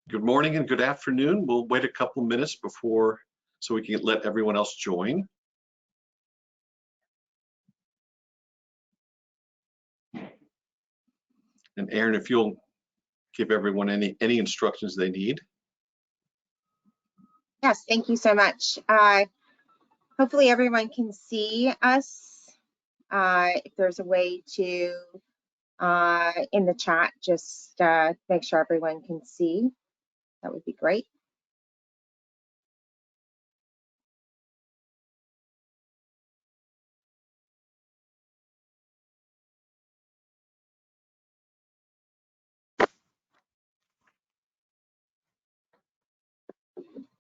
Good morning and good afternoon. We'll wait a couple minutes before so we can let everyone else join. And Aaron, if you'll give everyone any instructions they need. Yes, thank you so much. Hopefully everyone can see us. If there's a way to, in the chat, just make sure everyone can see, that would be great.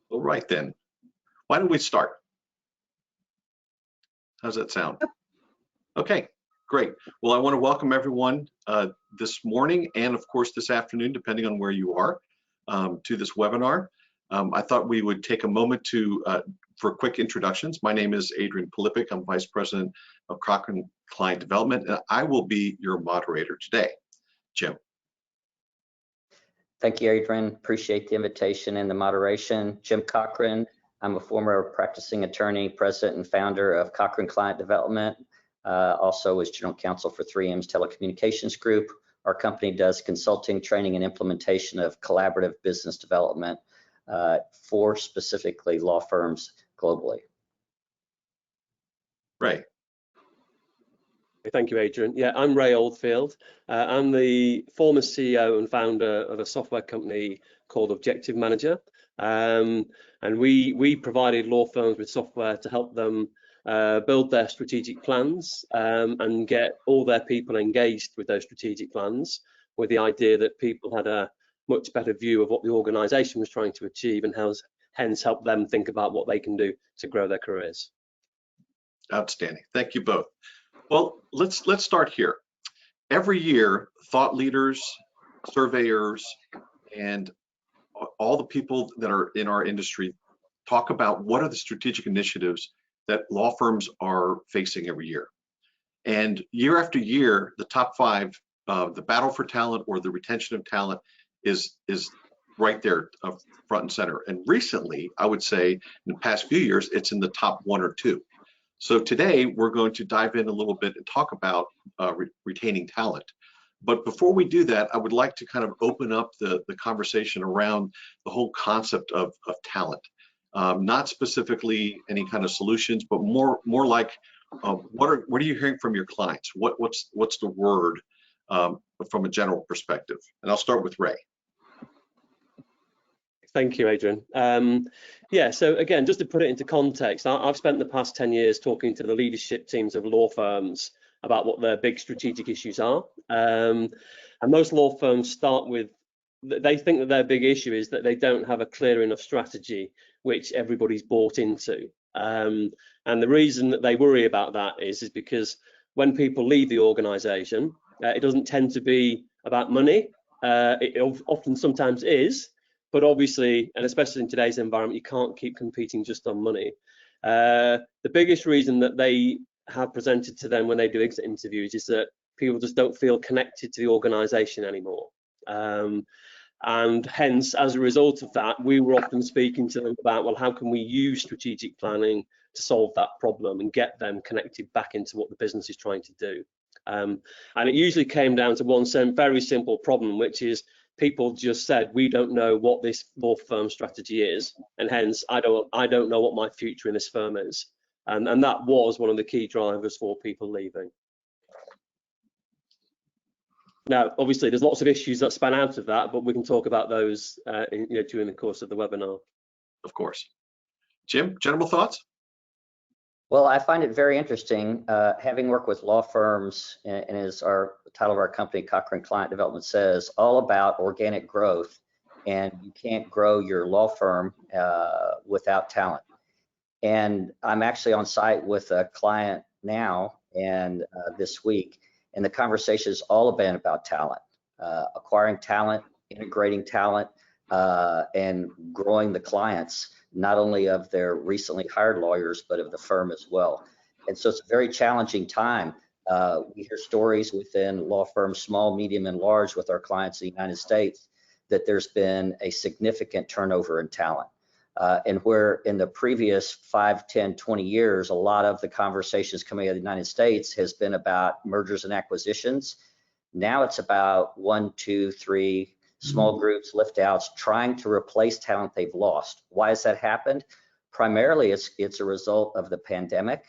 All right then, why don't we start? How's that sound? Okay, great. Well, I want to welcome everyone this morning and of course this afternoon, depending on where you are, to this webinar. I thought we would take a moment for quick introductions. My name is Adrian Pilipik. I'm Vice President of Cochrane Client Development, and I will be your moderator today. Jim. Thank you, Adrian. Appreciate the invitation and the moderation. Jim Cochrane. I'm a former practicing attorney, president and founder of Cochrane Client Development. Also was general counsel for 3M's Telecommunications Group. Our company does consulting, training, and implementation of collaborative business development for specifically law firms globally. Right. Thank you, Adrian. Yeah, I'm Ray Oldfield. I'm the former CEO and founder of a software company called Objective Manager. And we provided law firms with software to help them build their strategic plans and get all their people engaged with those strategic plans, with the idea that people had a much better view of what the organization was trying to achieve and hence help them think about what they can do to grow their careers. Outstanding. Thank you both. Well, let's start here. Every year, thought leaders, surveyors, and all the people that are in our industry talk about what are the strategic initiatives that law firms are facing every year. And year after year, the top five, the battle for talent or the retention of talent is right there front and center. And recently, I would say in the past few years, it's in the top one or two. So today we're going to dive in a little bit and talk about retaining talent. But before we do that, I would like to kind of open up the conversation around the whole concept of talent. Not specifically any kind of solutions, but more like what are you hearing from your clients? What's the word from a general perspective? And I'll start with Ray. Thank you, Adrian. Yeah, so again, just to put it into context, I've spent the past 10 years talking to the leadership teams of law firms about what their big strategic issues are. And most law firms start with, they think that their big issue is that they don't have a clear enough strategy which everybody's bought into. And the reason that they worry about that is because when people leave the organization, it doesn't tend to be about money. It often sometimes is. But obviously, and especially in today's environment, you can't keep competing just on money. The biggest reason that they have presented to them when they do exit interviews is that people just don't feel connected to the organization anymore. And hence, as a result of that, we were often speaking to them about, well, how can we use strategic planning to solve that problem and get them connected back into what the business is trying to do. And it usually came down to one very simple problem, which is people just said, we don't know what this law firm strategy is, and hence I don't know what my future in this firm is. And that was one of the key drivers for people leaving. Now, obviously, there's lots of issues that span out of that, but we can talk about those during the course of the webinar. Of course. Jim, general thoughts? Well, I find it very interesting, having worked with law firms, and as the title of our company, Cochrane Client Development, says, all about organic growth, and you can't grow your law firm without talent. And I'm actually on site with a client now and this week, and the conversation has all been about talent, acquiring talent, integrating talent, and growing the clients, not only of their recently hired lawyers, but of the firm as well. And so it's a very challenging time. We hear stories within law firms, small, medium, and large, with our clients in the United States, that there's been a significant turnover in talent. And where in the previous 5, 10, 20 years, a lot of the conversations coming out of the United States has been about mergers and acquisitions. Now it's about 1, 2, 3 small groups, lift outs, trying to replace talent they've lost. Why has that happened? Primarily, it's a result of the pandemic,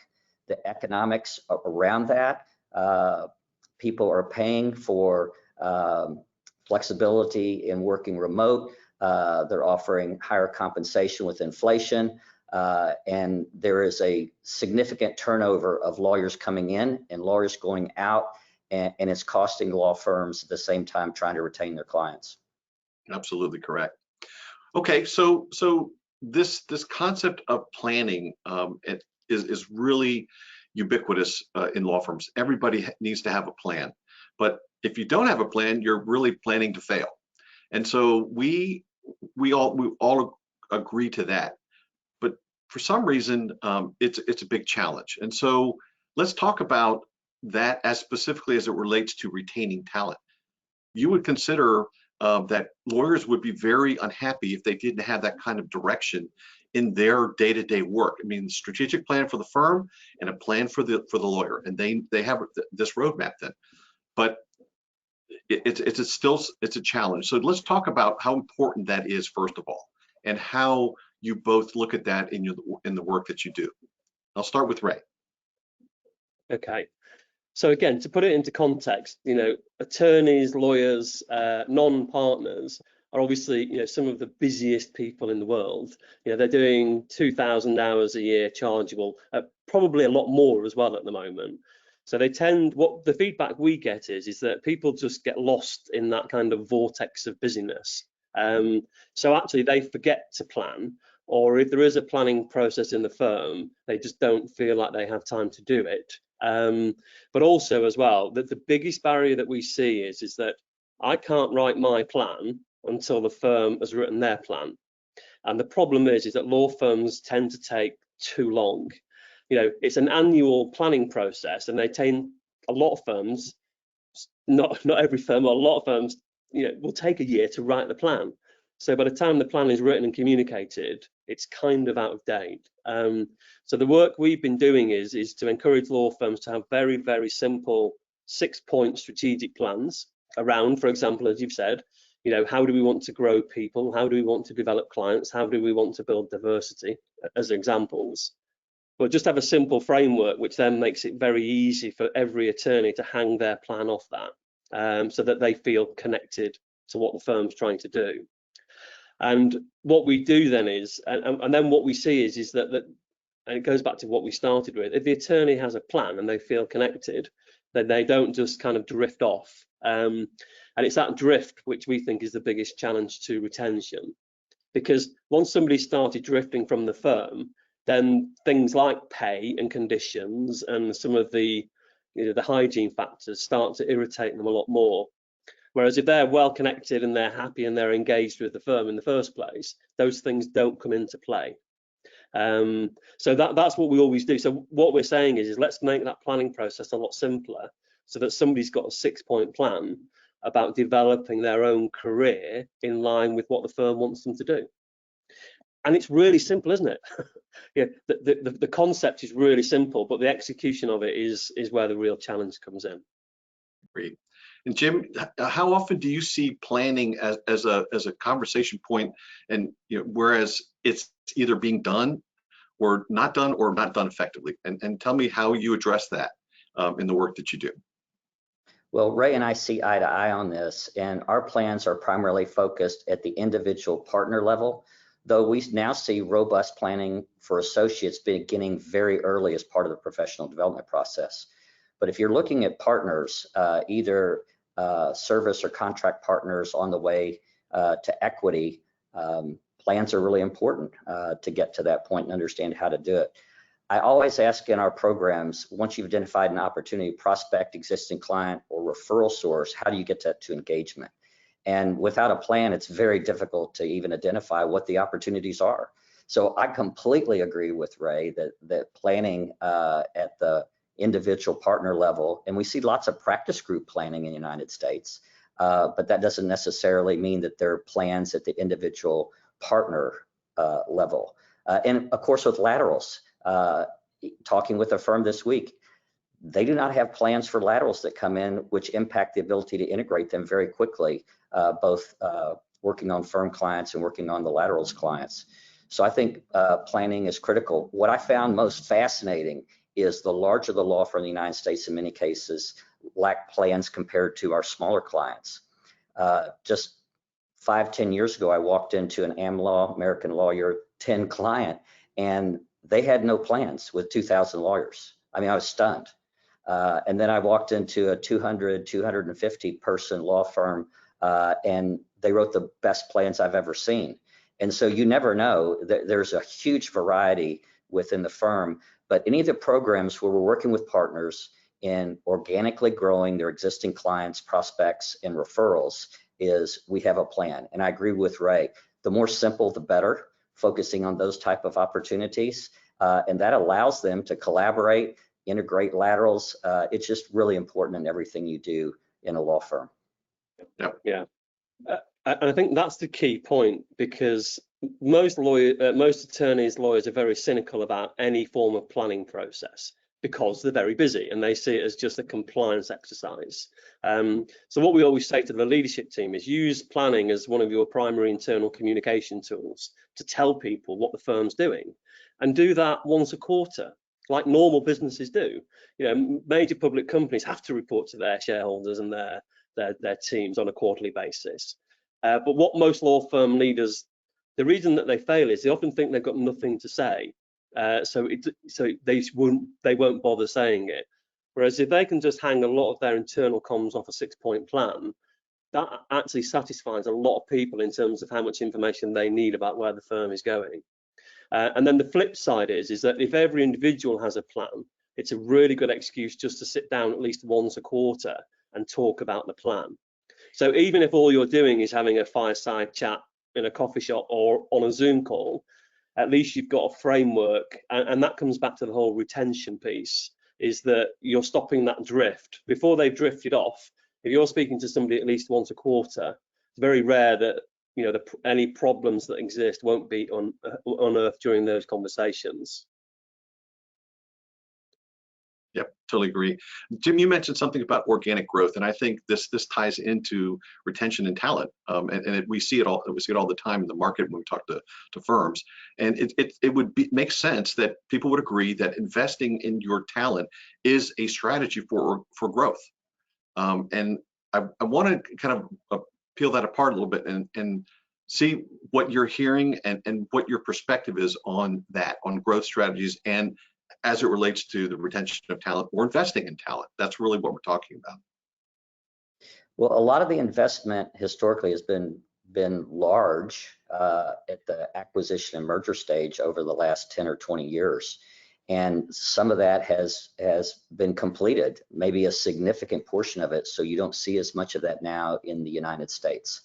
the economics around that. People are paying for flexibility in working remote. They're offering higher compensation with inflation, and there is a significant turnover of lawyers coming in and lawyers going out, and it's costing law firms at the same time trying to retain their clients. Absolutely correct. Okay, so this concept of planning is really ubiquitous in law firms. Everybody needs to have a plan, but if you don't have a plan, you're really planning to fail. And so we all agree to that, but for some reason it's a big challenge. And so let's talk about that as specifically as it relates to retaining talent. You would consider that lawyers would be very unhappy if they didn't have that kind of direction in their day-to-day work. I mean, strategic plan for the firm and a plan for the lawyer, and they have this roadmap then. But it's a challenge. So let's talk about how important that is first of all, and how you both look at that in the work that you do. I'll start with Ray. Okay. So again, to put it into context, attorneys, lawyers, non-partners are obviously, some of the busiest people in the world. They're doing 2,000 hours a year chargeable, probably a lot more as well at the moment. So what the feedback we get is that people just get lost in that kind of vortex of busyness. So actually they forget to plan, or if there is a planning process in the firm, they just don't feel like they have time to do it. But also as well, that the biggest barrier that we see is that I can't write my plan until the firm has written their plan. And the problem is that law firms tend to take too long. It's an annual planning process, and they take a lot of firms, not every firm, but a lot of firms, will take a year to write the plan. So by the time the plan is written and communicated, it's kind of out of date. So the work we've been doing is to encourage law firms to have very, very simple 6-point strategic plans around, for example, as you've said, how do we want to grow people? How do we want to develop clients? How do we want to build diversity, as examples? But just have a simple framework, which then makes it very easy for every attorney to hang their plan off that, so that they feel connected to what the firm's trying to do. And what we do then is, and then what we see is that, and it goes back to what we started with, if the attorney has a plan and they feel connected, then they don't just kind of drift off. And it's that drift which we think is the biggest challenge to retention. Because once somebody started drifting from the firm, then things like pay and conditions and some of the hygiene factors start to irritate them a lot more. Whereas if they're well connected and they're happy and they're engaged with the firm in the first place, those things don't come into play. So that's what we always do. So what we're saying is let's make that planning process a lot simpler, so that somebody's got a 6-point plan about developing their own career in line with what the firm wants them to do. And it's really simple, isn't it? The concept is really simple, but the execution of it is where the real challenge comes in. Great. And Jim, how often do you see planning as a conversation point, and whereas it's either being done or not done effectively? And tell me how you address that in the work that you do. Well, Ray and I see eye to eye on this, and our plans are primarily focused at the individual partner level, though we now see robust planning for associates beginning very early as part of the professional development process. But if you're looking at partners, either service or contract partners on the way to equity, plans are really important to get to that point and understand how to do it. I always ask in our programs, once you've identified an opportunity, prospect, existing client, or referral source, how do you get to engagement? And without a plan, it's very difficult to even identify what the opportunities are. So I completely agree with Ray that planning at the individual partner level, and we see lots of practice group planning in the United States, but that doesn't necessarily mean that there are plans at the individual partner level. And of course, with laterals, talking with a firm this week, they do not have plans for laterals that come in, which impact the ability to integrate them very quickly, both working on firm clients and working on the laterals clients. So I think planning is critical. What I found most fascinating is the larger the law firm in the United States, in many cases, lack plans compared to our smaller clients. Just 5-10 years ago, I walked into an AmLaw, American Lawyer 10 client, and they had no plans with 2,000 lawyers. I mean, I was stunned. And then I walked into a 200, 250 person law firm, and they wrote the best plans I've ever seen. And so you never know. There's a huge variety within the firm, but any of the programs where we're working with partners in organically growing their existing clients, prospects, and referrals is we have a plan. And I agree with Ray. The more simple, the better, focusing on those type of opportunities. And that allows them to collaborate, integrate laterals. It's just really important in everything you do in a law firm. Yeah. And I think that's the key point, because most attorneys, lawyers are very cynical about any form of planning process because they're very busy and they see it as just a compliance exercise. So what we always say to the leadership team is use planning as one of your primary internal communication tools to tell people what the firm's doing, and do that once a quarter, like normal businesses do. You know, major public companies have to report to their shareholders and their teams on a quarterly basis. But what most law firm leaders, the reason that they fail is they often think they've got nothing to say, so they won't bother saying it. Whereas if they can just hang a lot of their internal comms off a 6-point plan, that actually satisfies a lot of people in terms of how much information they need about where the firm is going. And then the flip side is that if every individual has a plan, it's a really good excuse just to sit down at least once a quarter and talk about the plan. So even if all you're doing is having a fireside chat in a coffee shop or on a Zoom call, at least you've got a framework. And that comes back to the whole retention piece, is that you're stopping that drift. Before they've drifted off, if you're speaking to somebody at least once a quarter, it's very rare that any problems that exist won't be unearthed during those conversations. Yep, totally agree. Jim, you mentioned something about organic growth, and I think this ties into retention and talent. We see it all. We see it all the time in the market when we talk to firms. And it would make sense that people would agree that investing in your talent is a strategy for growth. And I want to kind of peel that apart a little bit and see what you're hearing and what your perspective is on that, on growth strategies, and as it relates to the retention of talent or investing in talent. That's really what we're talking about. Well, a lot of the investment historically has been large at the acquisition and merger stage over the last 10 or 20 years. And some of that has been completed, maybe a significant portion of it. So you don't see as much of that now in the United States.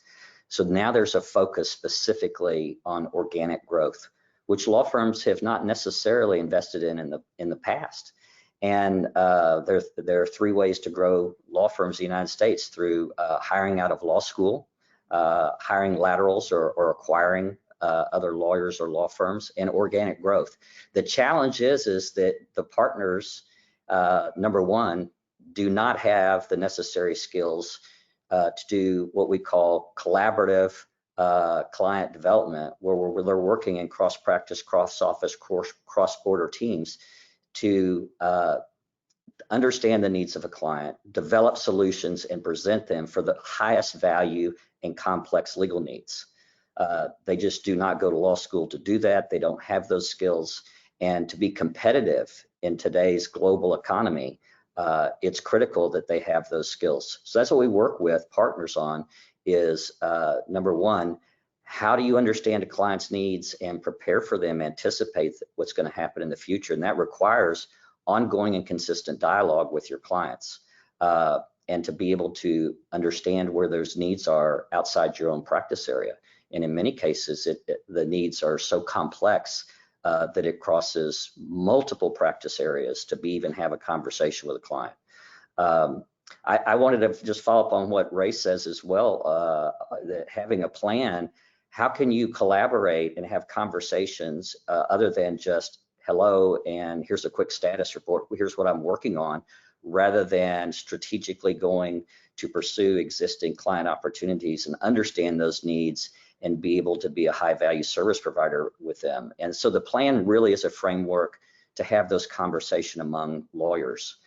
So now there's a focus specifically on organic growth, which law firms have not necessarily invested in the past. And there are 3 ways to grow law firms in the United States: through hiring out of law school, hiring laterals or acquiring other lawyers or law firms, and organic growth. The challenge is that the partners, number one, do not have the necessary skills to do what we call collaborative client development, where they're working in cross-practice, cross-office, cross-border teams to understand the needs of a client, develop solutions, and present them for the highest value and complex legal needs. They just do not go to law school to do that. They don't have those skills. And to be competitive in today's global economy, it's critical that they have those skills. So that's what we work with partners on, is number one, how do you understand a client's needs and prepare for them, anticipate what's going to happen in the future? And that requires ongoing and consistent dialogue with your clients, and to be able to understand where those needs are outside your own practice area. And in many cases, the needs are so complex that it crosses multiple practice areas to even have a conversation with a client. I wanted to just follow up on what Ray says as well, that having a plan, how can you collaborate and have conversations other than just hello and here's a quick status report, here's what I'm working on, rather than strategically going to pursue existing client opportunities and understand those needs and be able to be a high value service provider with them. And so the plan really is a framework to have those conversations among lawyers.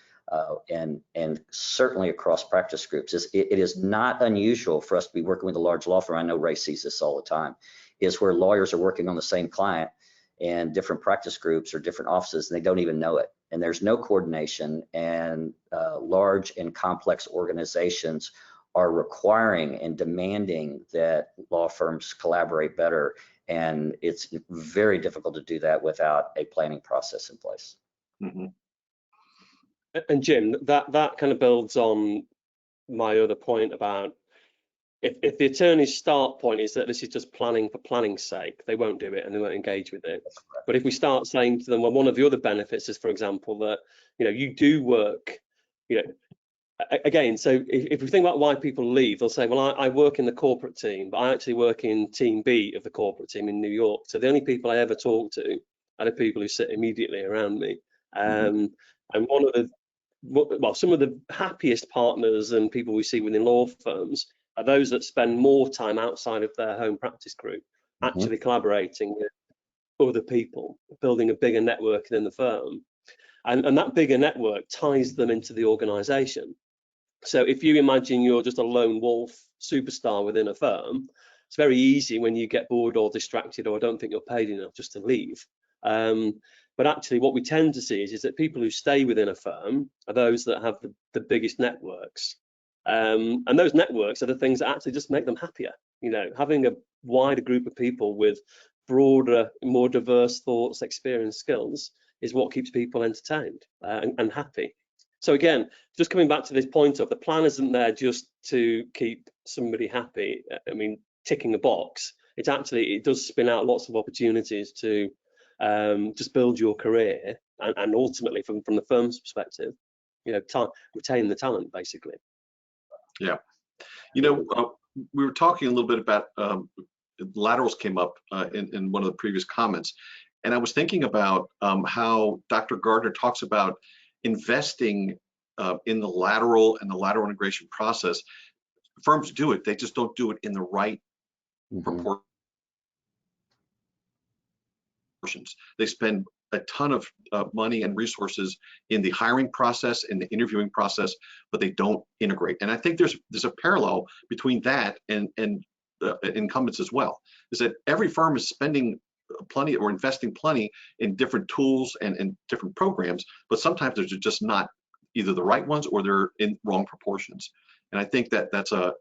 And certainly across practice groups. It is not unusual for us to be working with a large law firm. I know Ray sees this all the time, is where lawyers are working on the same client and different practice groups or different offices, and they don't even know it. And there's no coordination, and large and complex organizations are requiring and demanding that law firms collaborate better. And it's very difficult to do that without a planning process in place. Mm-hmm. And Jim, that kind of builds on my other point about if the attorney's start point is that this is just planning for planning's sake, they won't do it and they won't engage with it. But if we start saying to them, well, one of the other benefits is, for example, that you do work, again, so if we think about why people leave, they'll say, well, I work in the corporate team, but I actually work in team B of the corporate team in New York. So the only people I ever talk to are the people who sit immediately around me. And one of the some of the happiest partners and people we see within law firms are those that spend more time outside of their home practice group, actually collaborating with other people, building a bigger network within the firm. And that bigger network ties them into the organization. So if you imagine you're just a lone wolf superstar within a firm, it's very easy when you get bored or distracted or don't think you're paid enough just to leave. But actually what we tend to see is that people who stay within a firm are those that have the biggest networks. And those networks are the things that actually just make them happier. Having a wider group of people with broader, more diverse thoughts, experience, skills is what keeps people entertained and happy. So again, just coming back to this point of the plan isn't there just to keep somebody happy. I mean, ticking a box. It does spin out lots of opportunities to just build your career and ultimately from the firm's perspective, retain the talent basically. Yeah. We were talking a little bit about laterals came up in one of the previous comments. And I was thinking about how Dr. Gardner talks about investing in the lateral and the lateral integration process. Firms do it, they just don't do it in the right proportions. They spend a ton of money and resources in the hiring process, in the interviewing process, but they don't integrate. And I think there's a parallel between that and incumbents as well, is that every firm is spending plenty or investing plenty in different tools and different programs, but sometimes they're just not either the right ones or they're in wrong proportions. And I think that's that's an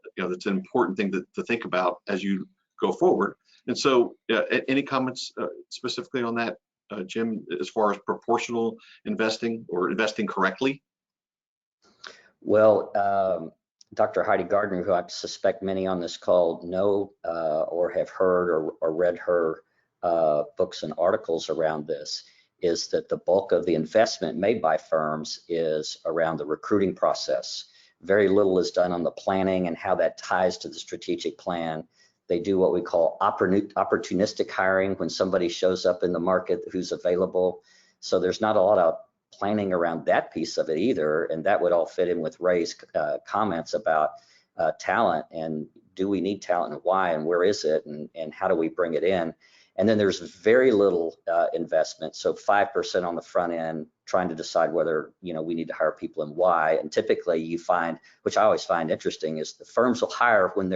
important thing to think about as you go forward. And so any comments specifically on that, Jim, as far as proportional investing or investing correctly? Well, Dr. Heidi Gardner, who I suspect many on this call know or have heard or read her books and articles around this, is that the bulk of the investment made by firms is around the recruiting process. Very little is done on the planning and how that ties to the strategic plan. They do what we call opportunistic hiring when somebody shows up in the market who's available. So there's not a lot of planning around that piece of it either. And that would all fit in with Ray's comments about talent and do we need talent and why and where is it and how do we bring it in? And then there's very little investment. So 5% on the front end, trying to decide whether we need to hire people and why. And typically you find, which I always find interesting, is the firms will hire when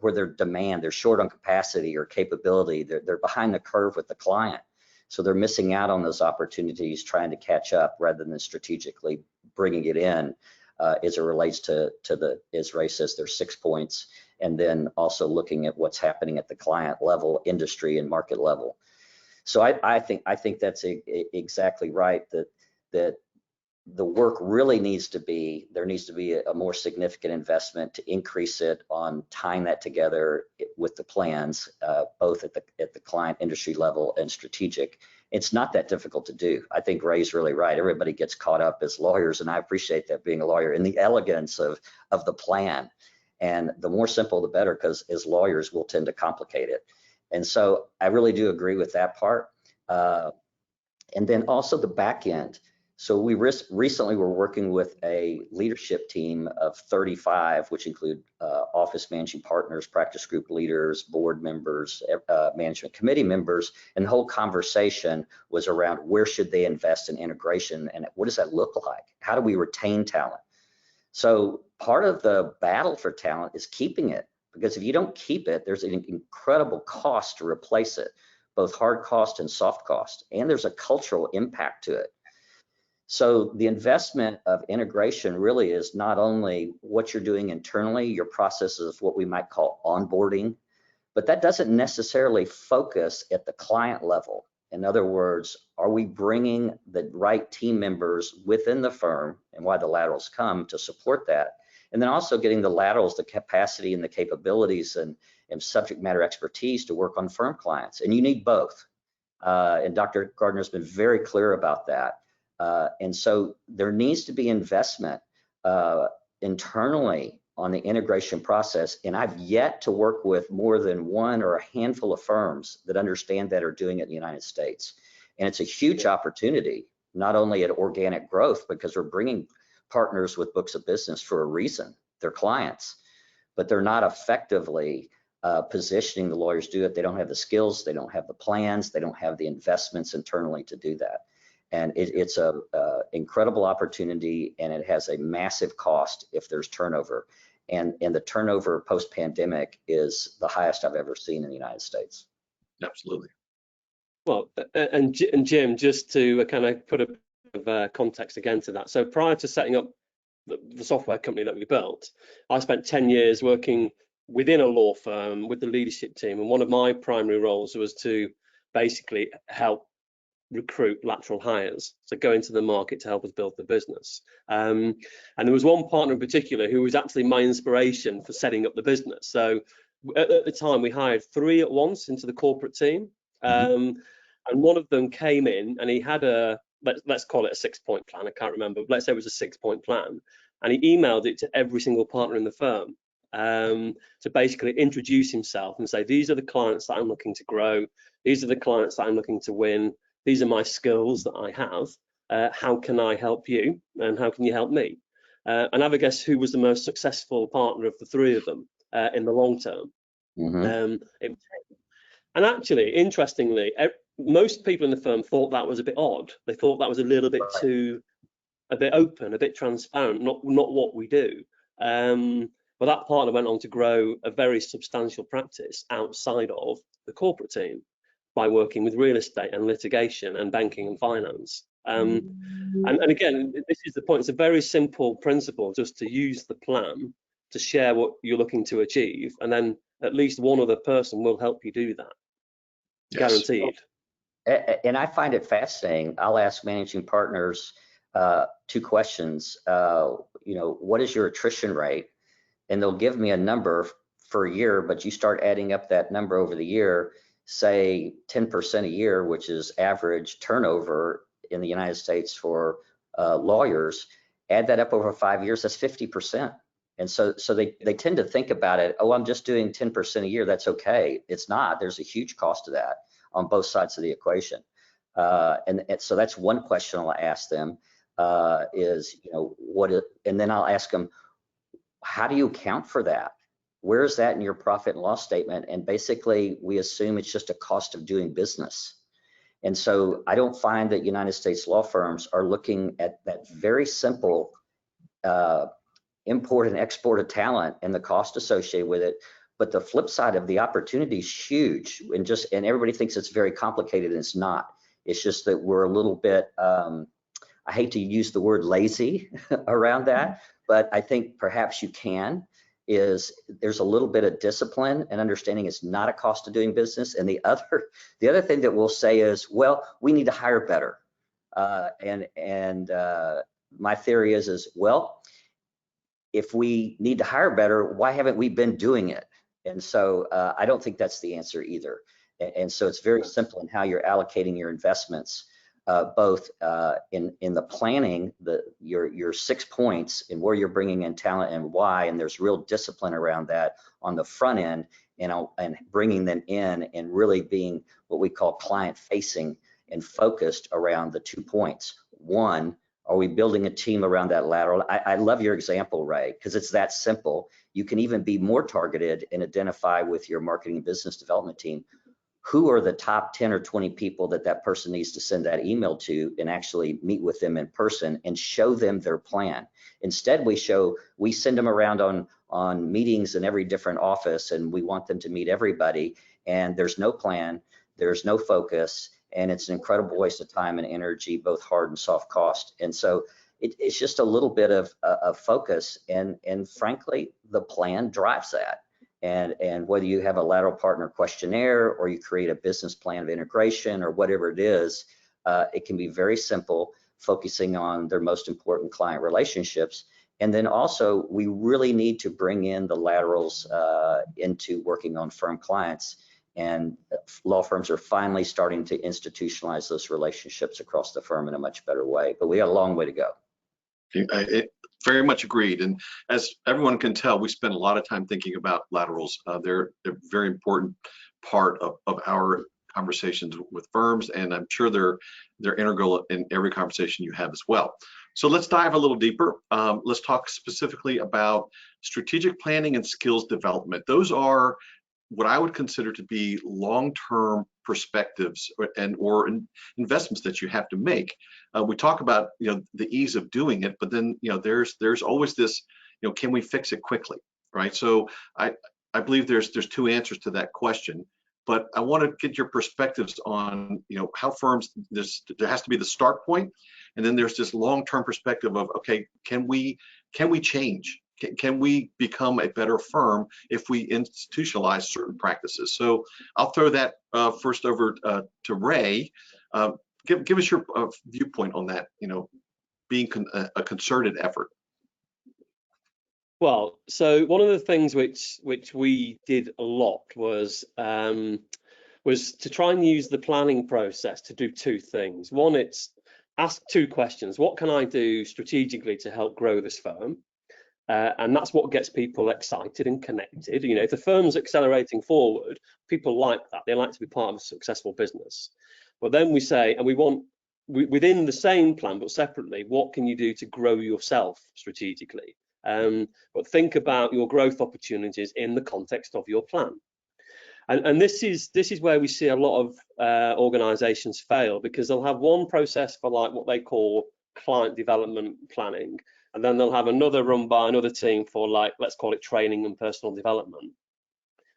where their demand, they're short on capacity or capability, they're behind the curve with the client. So they're missing out on those opportunities, trying to catch up rather than strategically bringing it in as it relates to the, as Ray says, there's 6 points, and then also looking at what's happening at the client level, industry and market level. So I think that's exactly right, that the work really needs to be, there needs to be a more significant investment to increase it on tying that together with the plans, both at the client industry level and strategic. It's not that difficult to do. I think Ray's really right. Everybody gets caught up as lawyers, and I appreciate that, being a lawyer, in the elegance of the plan. And the more simple, the better, because as lawyers, we'll tend to complicate it. And so I really do agree with that part. And then also the back end. So we recently were working with a leadership team of 35, which include office managing partners, practice group leaders, board members, management committee members, and the whole conversation was around where should they invest in integration and what does that look like? How do we retain talent? So part of the battle for talent is keeping it, because if you don't keep it, there's an incredible cost to replace it, both hard cost and soft cost, and there's a cultural impact to it. So the investment of integration really is not only what you're doing internally, your processes of what we might call onboarding, but that doesn't necessarily focus at the client level. In other words, are we bringing the right team members within the firm, and why the laterals come to support that? And then also getting the laterals the capacity and the capabilities and subject matter expertise to work on firm clients. And you need both. And Dr. Gardner's been very clear about that. And so there needs to be investment internally on the integration process. And I've yet to work with more than one or a handful of firms that understand that are doing it in the United States. And it's a huge opportunity, not only at organic growth, because we're bringing partners with books of business for a reason, they're clients, but they're not effectively positioning the lawyers to do it. They don't have the skills, they don't have the plans, they don't have the investments internally to do that. And it's a incredible opportunity, and it has a massive cost if there's turnover. And the turnover post-pandemic is the highest I've ever seen in the United States. Absolutely. Well, and Jim, just to kind of put a bit of context again to that. So prior to setting up the software company that we built, I spent 10 years working within a law firm with the leadership team. And one of my primary roles was to basically help recruit lateral hires, so go into the market to help us build the business. And there was one partner in particular who was actually my inspiration for setting up the business. So at the time, we hired 3 at once into the corporate team. And one of them came in and he had let's call it a 6-point plan. I can't remember, but let's say it was a 6-point plan. And he emailed it to every single partner in the firm to basically introduce himself and say, these are the clients that I'm looking to grow. These are the clients that I'm looking to win. These are my skills that I have. How can I help you? And how can you help me? And have a guess who was the most successful partner of the 3 of them in the long term. And actually, interestingly, most people in the firm thought that was a bit odd. They thought that was a little bit a bit open, a bit transparent, not what we do. But that partner went on to grow a very substantial practice outside of the corporate team by working with real estate and litigation and banking and finance. And again, this is the point. It's a very simple principle, just to use the plan to share what you're looking to achieve, and then at least one other person will help you do that. Yes. Guaranteed. And I find it fascinating. I'll ask managing partners 2 questions. What is your attrition rate? And they'll give me a number for a year, but you start adding up that number over the year, say 10% a year, which is average turnover in the United States for lawyers. Add that up over 5 years, that's 50%. And so they tend to think about it, oh, I'm just doing 10% a year, that's okay. It's not. There's a huge cost to that on both sides of the equation. And so that's one question I'll ask them and then I'll ask them, how do you account for that? Where is that in your profit and loss statement? And basically, we assume it's just a cost of doing business. And so I don't find that United States law firms are looking at that very simple import and export of talent and the cost associated with it. But the flip side of the opportunity is huge, and everybody thinks it's very complicated, and it's not. It's just that we're a little bit, I hate to use the word lazy around that, but I think perhaps you can. There's a little bit of discipline and understanding it's not a cost of doing business. And the other thing that we'll say is, well, we need to hire better. My theory is, well, if we need to hire better, why haven't we been doing it? And so I don't think that's the answer either. And so it's very simple in how you're allocating your investments, both in the planning, your 6 points and where you're bringing in talent and why, and there's real discipline around that on the front end, and bringing them in and really being what we call client facing and focused around the 2 points. One, are we building a team around that lateral? I love your example, Ray, because it's that simple. You can even be more targeted and identify with your marketing and business development team who are the top 10 or 20 people that person needs to send that email to, and actually meet with them in person and show them their plan. Instead, we send them around on meetings in every different office, and we want them to meet everybody, and there's no plan, there's no focus, and it's an incredible waste of time and energy, both hard and soft cost. And so it's just a little bit of focus, and frankly, the plan drives that. And whether you have a lateral partner questionnaire or you create a business plan of integration or whatever it is, it can be very simple, focusing on their most important client relationships. And then also, we really need to bring in the laterals into working on firm clients. And law firms are finally starting to institutionalize those relationships across the firm in a much better way. But we got a long way to go. Very much agreed. And as everyone can tell, we spend a lot of time thinking about laterals. They're a very important part of our conversations with firms, and I'm sure they're integral in every conversation you have as well. So let's dive a little deeper. Let's talk specifically about strategic planning and skills development. Those are what I would consider to be long-term perspectives or investments that you have to make. We talk about the ease of doing it, but then there's always this can we fix it quickly, right? So I believe there's two answers to that question, but I want to get your perspectives on how firms, there has to be the start point, and then there's this long-term perspective of, okay, can we change? Can we become a better firm if we institutionalize certain practices? So I'll throw that first over to Ray. Give us your viewpoint on that, being a concerted effort. Well, so one of the things which we did a lot was to try and use the planning process to do two things. One, it's ask two questions. What can I do strategically to help grow this firm? And that's what gets people excited and connected. If the firm's accelerating forward, people like that. They like to be part of a successful business. But then we say, and we want, within the same plan, but separately, what can you do to grow yourself strategically? But think about your growth opportunities in the context of your plan. And this is where we see a lot of organizations fail, because they'll have one process for like what they call client development planning, and then they'll have another run by another team for, like, let's call it training and personal development.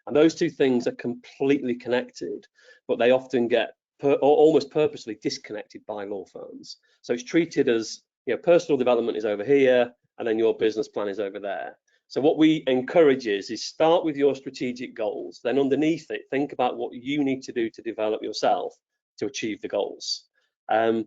And those two things are completely connected, but they often get almost purposely disconnected by law firms. So it's treated as, personal development is over here, and then your business plan is over there. So what we encourage is start with your strategic goals. Then underneath it, think about what you need to do to develop yourself to achieve the goals. And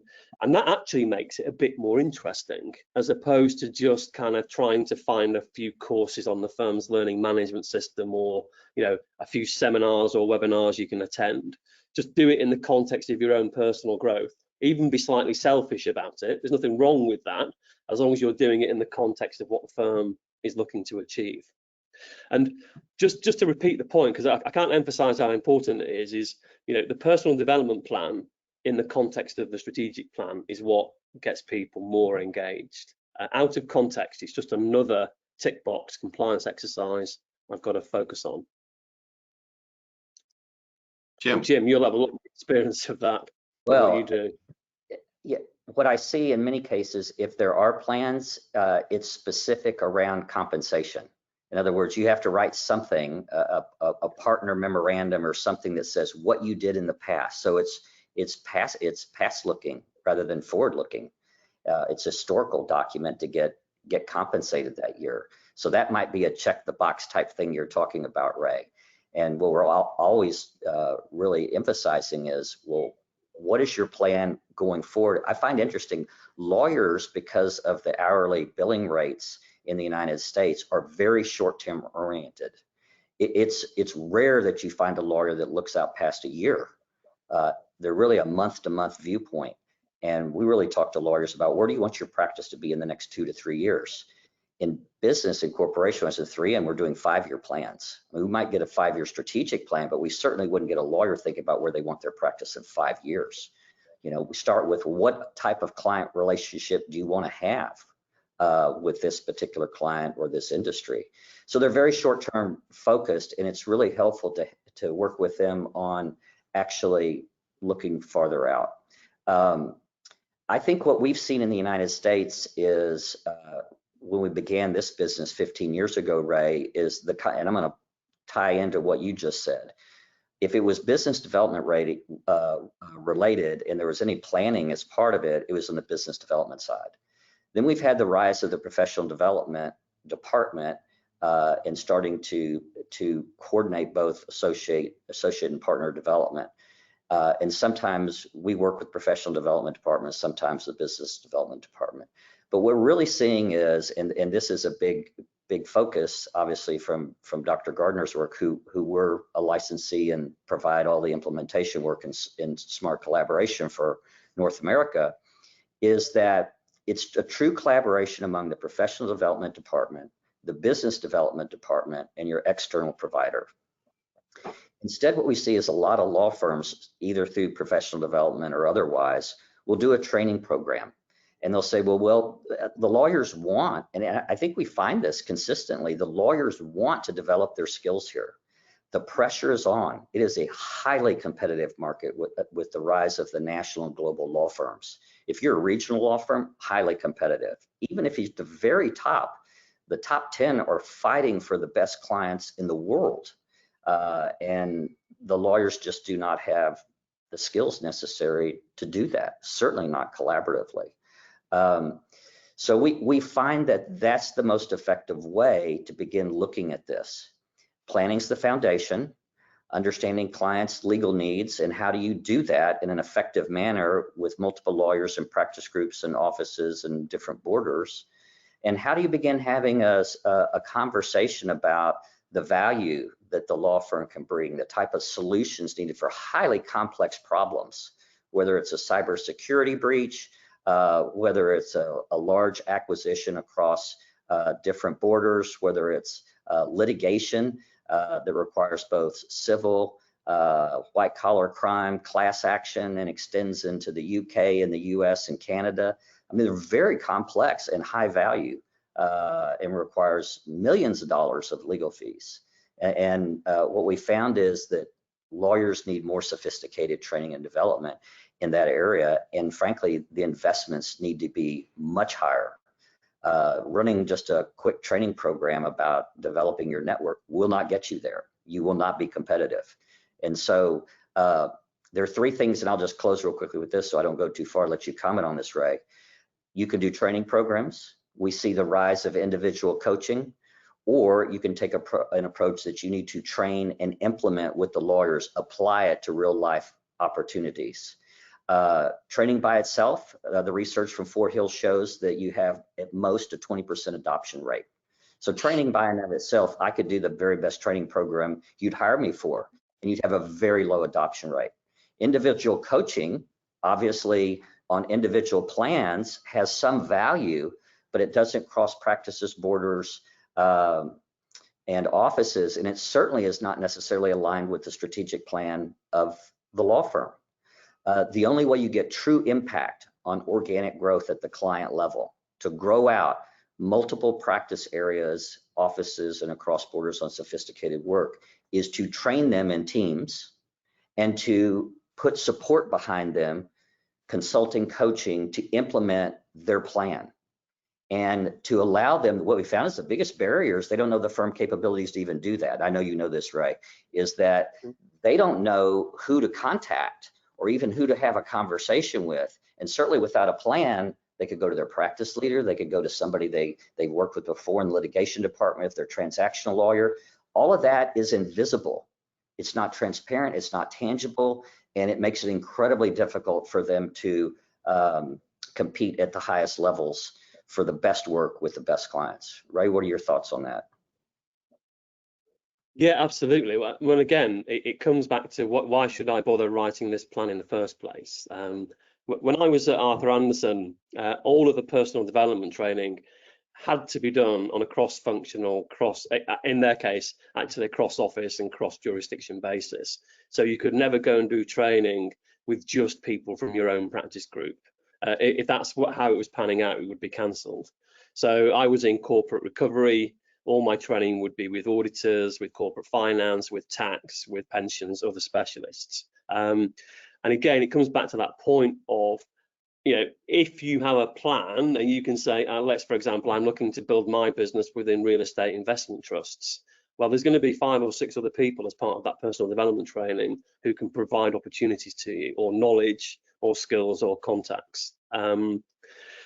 that actually makes it a bit more interesting, as opposed to just kind of trying to find a few courses on the firm's learning management system, or a few seminars or webinars you can attend. Just do it in the context of your own personal growth. Even be slightly selfish about it. There's nothing wrong with that, as long as you're doing it in the context of what the firm is looking to achieve. And just to repeat the point, because I can't emphasize how important it is the personal development plan in the context of the strategic plan is what gets people more engaged. Out of context, it's just another tick box compliance exercise I've got to focus on. Jim, you'll have a lot of experience of that. Well, what you do. Yeah, what I see in many cases, if there are plans, it's specific around compensation. In other words, you have to write something, a partner memorandum or something that says what you did in the past. So it's past looking rather than forward looking. It's a historical document to get compensated that year. So that might be a check the box type thing you're talking about, Ray. And what we're always really emphasizing is, well, what is your plan going forward? I find interesting, lawyers, because of the hourly billing rates in the United States, are very short-term oriented. It's rare that you find a lawyer that looks out past a year. They're really a month-to-month viewpoint. And we really talk to lawyers about where do you want your practice to be in the next 2 to 3 years. In business and corporation, I said 3, and we're doing 5-year plans. We might get a 5-year strategic plan, but we certainly wouldn't get a lawyer thinking about where they want their practice in 5 years. You know, we start with what type of client relationship do you want to have with this particular client or this industry. So they're very short-term focused, and it's really helpful to work with them on actually looking farther out. I think what we've seen in the United States is when we began this business 15 years ago, Ray, is and I'm going to tie into what you just said. If it was business development related and there was any planning as part of it, it was on the business development side. Then we've had the rise of the professional development department and starting to coordinate both associate and partner development. And sometimes we work with professional development departments, sometimes the business development department. But what we're really seeing is, and this is a big focus, obviously, from Dr. Gardner's work, who we're a licensee and provide all the implementation work in smart collaboration for North America, is that it's a true collaboration among the professional development department, the business development department, and your external provider. Instead, what we see is a lot of law firms, either through professional development or otherwise, will do a training program. And they'll say, well, the lawyers want, and I think we find this consistently, the lawyers want to develop their skills here. The pressure is on. It is a highly competitive market with the rise of the national and global law firms. If you're a regional law firm, highly competitive. Even if you're at the very top, the top 10 are fighting for the best clients in the world. And the lawyers just do not have the skills necessary to do that, certainly not collaboratively. So we find that that's the most effective way to begin looking at this. Planning's the foundation, understanding clients' legal needs, and how do you do that in an effective manner with multiple lawyers and practice groups and offices and different borders. And how do you begin having a conversation about the value that the law firm can bring, the type of solutions needed for highly complex problems, whether it's a cybersecurity breach, whether it's a large acquisition across different borders, whether it's litigation that requires both civil, white-collar crime, class action, and extends into the UK and the US and Canada. I mean, they're very complex and high value and requires millions of dollars of legal fees. And what we found is that lawyers need more sophisticated training and development in that area. And frankly, the investments need to be much higher. Running just a quick training program about developing your network will not get you there. You will not be competitive. And so there are 3 things, and I'll just close real quickly with this so I don't go too far, let you comment on this, Ray. You can do training programs. We see the rise of individual coaching, or you can take an approach that you need to train and implement with the lawyers, apply it to real life opportunities. Training by itself, the research from Fort Hill shows that you have at most a 20% adoption rate. So training by and of itself, I could do the very best training program you'd hire me for, and you'd have a very low adoption rate. Individual coaching, obviously on individual plans, has some value, but it doesn't cross practices, borders, and offices, and it certainly is not necessarily aligned with the strategic plan of the law firm. The only way you get true impact on organic growth at the client level, to grow out multiple practice areas, offices, and across borders on sophisticated work, is to train them in teams and to put support behind them, consulting, coaching, to implement their plan. And to allow them, what we found is the biggest barrier is they don't know the firm capabilities to even do that. I know you know this, Ray, is that they don't know who to contact or even who to have a conversation with. And certainly without a plan, they could go to their practice leader, they could go to somebody they've worked with before in the litigation department, if they're a transactional lawyer. All of that is invisible. It's not transparent, it's not tangible, and it makes it incredibly difficult for them to compete at the highest levels for the best work with the best clients. Ray, what are your thoughts on that? Yeah, absolutely. Well, again, it comes back to why should I bother writing this plan in the first place? When I was at Arthur Andersen, all of the personal development training had to be done on a cross-functional, in their case, actually cross-office and cross-jurisdiction basis. So you could never go and do training with just people from your own practice group. If that's how it was panning out, it would be cancelled. So I was in corporate recovery. All my training would be with auditors, with corporate finance, with tax, with pensions, other specialists. And again, it comes back to that point of, if you have a plan and you can say, for example, I'm looking to build my business within real estate investment trusts. Well, there's going to be 5 or 6 other people as part of that personal development training who can provide opportunities to you, or knowledge, or skills, or contacts.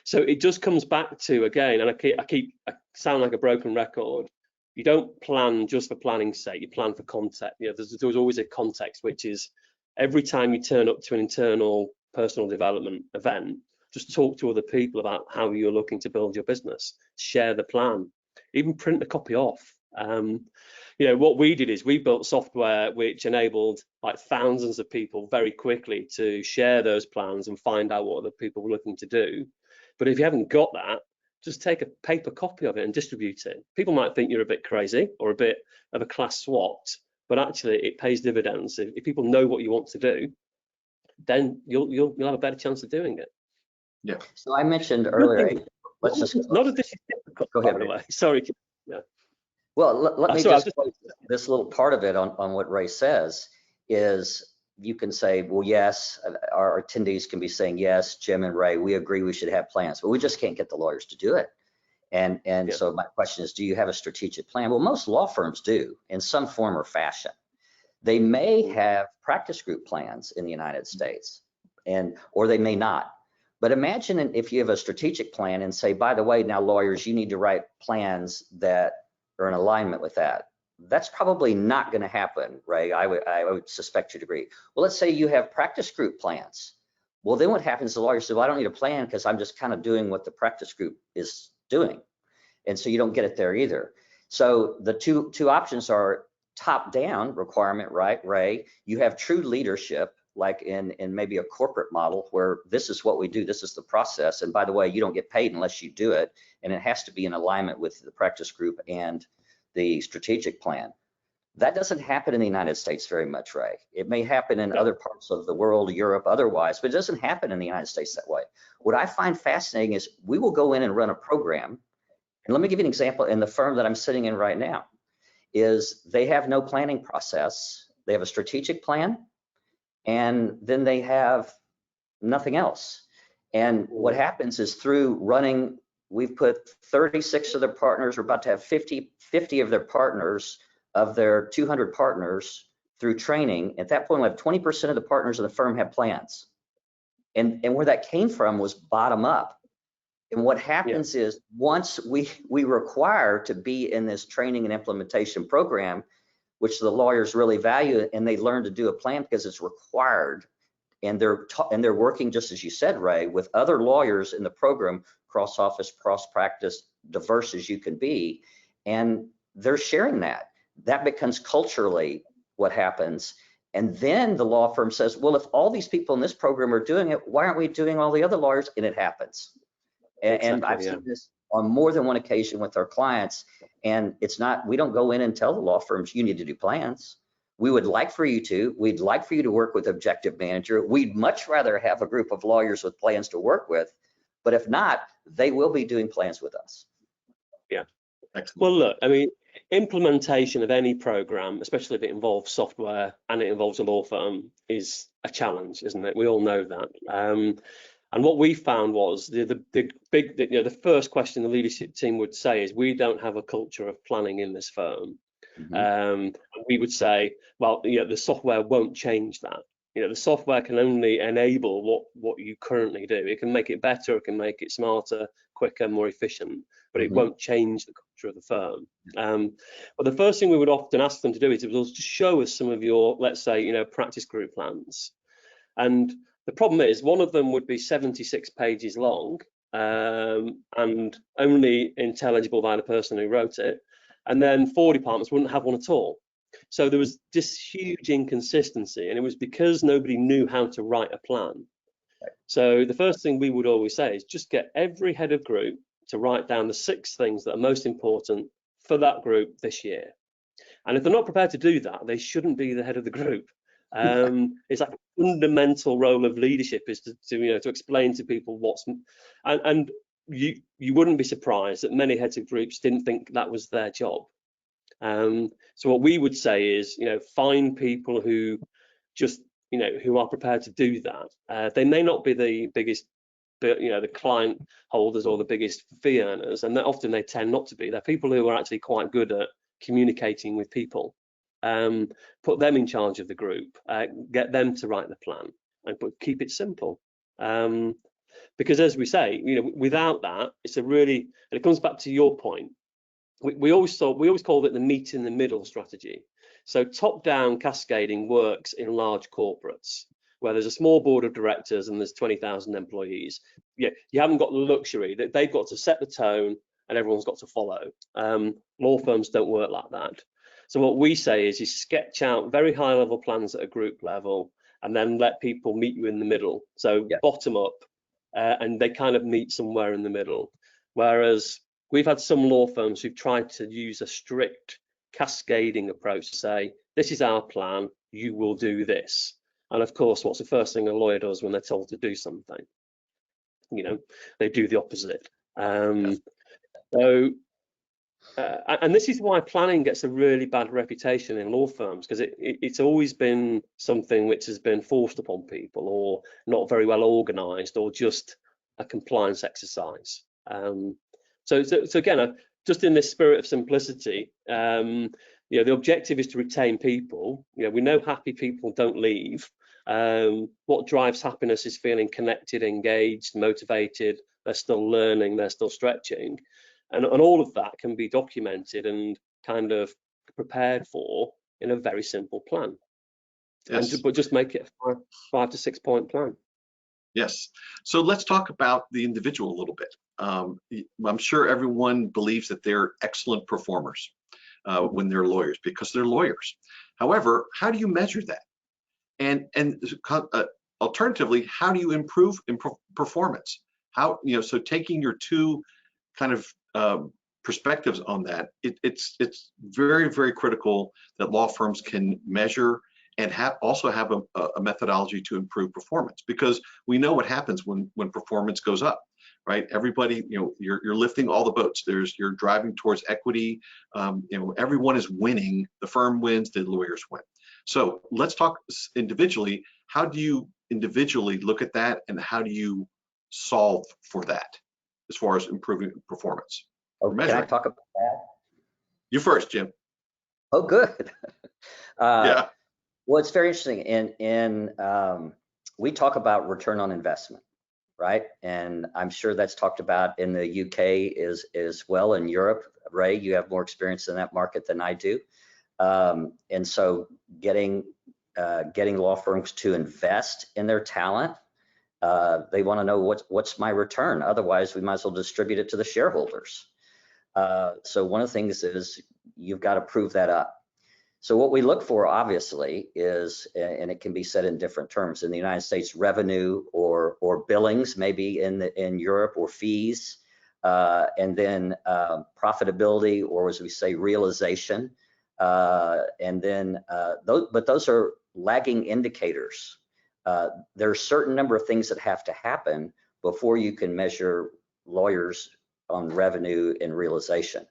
So it just comes back to, again, and I sound like a broken record. You don't plan just for planning's sake. You plan for context. There's always a context, which is every time you turn up to an internal personal development event, just talk to other people about how you're looking to build your business. Share the plan. Even print a copy off. What we did is we built software which enabled like thousands of people very quickly to share those plans and find out what other people were looking to do. But if you haven't got that, just take a paper copy of it and distribute it. People might think you're a bit crazy or a bit of a class swot, but actually it pays dividends. If people know what you want to do, then you'll have a better chance of doing it. Yeah. So I mentioned earlier, Not that this is difficult, go ahead, by the way. Sorry. Yeah. Well, let me sorry, just this little part of it on what Ray says is, you can say, well, yes, our attendees can be saying, yes, Jim and Ray, we agree we should have plans, but we just can't get the lawyers to do it. And Yeah. So my question is, do you have a strategic plan? Well, most law firms do in some form or fashion. They may have practice group plans in the United States, or they may not. But imagine if you have a strategic plan and say, by the way, now lawyers, you need to write plans that are in alignment with that. That's probably not going to happen, Ray. I would suspect you'd agree. Well, let's say you have practice group plans. Well, then what happens? The lawyer says, well, I don't need a plan because I'm just kind of doing what the practice group is doing. And so you don't get it there either. So the two options are top down requirement, right, Ray? You have true leadership, like in maybe a corporate model where this is what we do, this is the process. And by the way, you don't get paid unless you do it. And it has to be in alignment with the practice group and the strategic plan. That doesn't happen in the United States very much, Ray. It may happen in other parts of the world, Europe, otherwise, but it doesn't happen in the United States that way. What I find fascinating is we will go in and run a program. And let me give you an example. In the firm that I'm sitting in right now, is they have no planning process. They have a strategic plan, and then they have nothing else. And what happens is through running, we've put 36 of their partners, we're about to have 50 of their partners, of their 200 partners through training. At that point, we'll have 20% of the partners of the firm have plans. And where that came from was bottom up. And what happens is once we require to be in this training and implementation program, which the lawyers really value, and they learn to do a plan because it's required. And they're working, just as you said, Ray, with other lawyers in the program, cross office, cross practice, diverse as you can be, and they're sharing that. That becomes culturally what happens. And then the law firm says, well, if all these people in this program are doing it, why aren't we doing all the other lawyers? And it happens. And I've seen this on more than one occasion with our clients. And it's not, we don't go in and tell the law firms, you need to do plans. We would like for you to. We'd like for you to work with Objective Manager. We'd much rather have a group of lawyers with plans to work with. But if not, they will be doing plans with us. Yeah. Excellent. Well, look, I mean, implementation of any program, especially if it involves software and it involves a law firm, is a challenge, isn't it? We all know that. And what we found was the first question the leadership team would say is, we don't have a culture of planning in this firm. We would say, well, the software won't change that. The software can only enable what you currently do. It can make it better, it can make it smarter, quicker, more efficient, but it won't change the culture of the firm. But the first thing we would often ask them to do is to show us some of your, let's say, practice group plans. And the problem is, one of them would be 76 pages long and only intelligible by the person who wrote it. And then 4 departments wouldn't have one at all. So there was this huge inconsistency, and it was because nobody knew how to write a plan. So the first thing we would always say is just get every head of group to write down the 6 things that are most important for that group this year. And if they're not prepared to do that, they shouldn't be the head of the group. It's like a fundamental role of leadership is to explain to people what's, and you wouldn't be surprised that many heads of groups didn't think that was their job. So what we would say is, find people who just, who are prepared to do that. They may not be the biggest, the client holders or the biggest fee earners, and often they tend not to be. They're people who are actually quite good at communicating with people. Put them in charge of the group, get them to write the plan, and keep it simple. Because as we say, without that, and it comes back to your point. We always called it the meet in the middle strategy. So top-down cascading works in large corporates where there's a small board of directors and there's 20,000 employees. You haven't got the luxury that they've got to set the tone and everyone's got to follow. Law firms don't work like that. So what we say is you sketch out very high-level plans at a group level and then let people meet you in the middle. So bottom up, and they kind of meet somewhere in the middle. Whereas we've had some law firms who've tried to use a strict cascading approach to say, this is our plan, you will do this. And of course, what's the first thing a lawyer does when they're told to do something? They do the opposite. And this is why planning gets a really bad reputation in law firms, because it's always been something which has been forced upon people or not very well organized or just a compliance exercise. So again, just in this spirit of simplicity, the objective is to retain people. We know happy people don't leave. What drives happiness is feeling connected, engaged, motivated. They're still learning, they're still stretching. And all of that can be documented and kind of prepared for in a very simple plan. Yes. But just make it a 5 to 6 point plan. Yes. So let's talk about the individual a little bit. I'm sure everyone believes that they're excellent performers when they're lawyers because they're lawyers. However, how do you measure that? And alternatively, how do you improve performance? So taking your 2 kind of perspectives on that, it's very, very critical that law firms can measure and also have a methodology to improve performance, because we know what happens when performance goes up, right? Everybody, you're lifting all the boats. You're driving towards equity. Everyone is winning. The firm wins, the lawyers win. So let's talk individually. How do you individually look at that, and how do you solve for that as far as improving performance? Oh, can I talk about that? You first, Jim. Oh, good. Yeah. Well, it's very interesting. We talk about return on investment, right? And I'm sure that's talked about in the UK as well. In Europe, Ray, you have more experience in that market than I do. And so getting law firms to invest in their talent, they want to know what's my return. Otherwise, we might as well distribute it to the shareholders. So one of the things is you've got to prove that up. So what we look for, obviously, is, and it can be said in different terms, in the United States, revenue or billings, maybe in Europe, or fees, and then profitability, or as we say, realization, and then those are lagging indicators. There are a certain number of things that have to happen before you can measure lawyers on revenue and realization.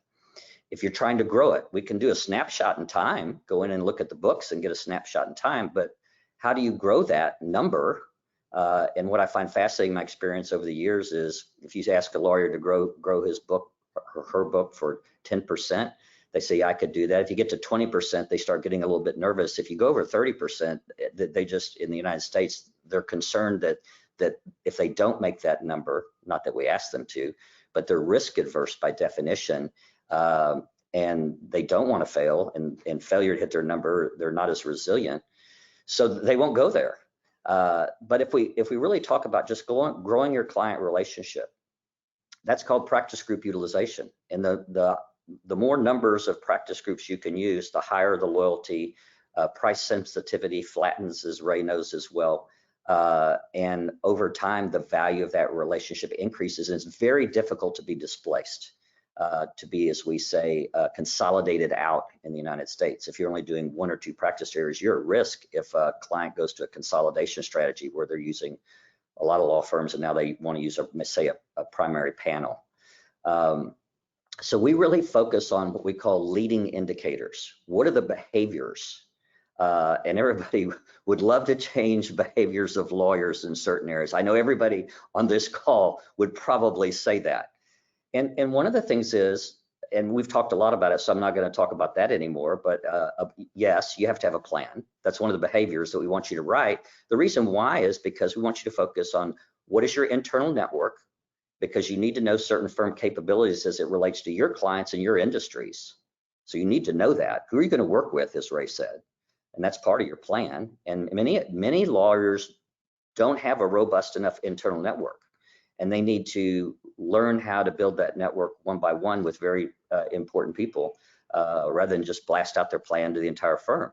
If you're trying to grow it, we can do a snapshot in time, go in and look at the books and get a snapshot in time, but how do you grow that number? And what I find fascinating in my experience over the years is if you ask a lawyer to grow his book or her book for 10%, they say, I could do that. If you get to 20%, they start getting a little bit nervous. If you go over 30%, they just, in the United States, they're concerned that if they don't make that number, not that we ask them to, but they're risk adverse by definition, and they don't want to fail, and failure to hit their number, they're not as resilient, so they won't go there. But if we really talk about just growing your client relationship, that's called practice group utilization. And the the more numbers of practice groups you can use, the higher the loyalty. Price sensitivity flattens, as Ray knows as well. And over time, the value of that relationship increases, and it's very difficult to be displaced, to be, as we say, consolidated out in the United States. If you're only doing 1 or 2 practice areas, you're at risk if a client goes to a consolidation strategy where they're using a lot of law firms and now they want to use, a primary panel. So we really focus on what we call leading indicators. What are the behaviors? And everybody would love to change behaviors of lawyers in certain areas. I know everybody on this call would probably say that. And one of the things is, and we've talked a lot about it, so I'm not going to talk about that anymore, but yes, you have to have a plan. That's one of the behaviors that we want you to write. The reason why is because we want you to focus on what is your internal network, because you need to know certain firm capabilities as it relates to your clients and your industries. So you need to know that. Who are you going to work with, as Ray said? And that's part of your plan. And many lawyers don't have a robust enough internal network, and they need to learn how to build that network one by one with very important people, rather than just blast out their plan to the entire firm.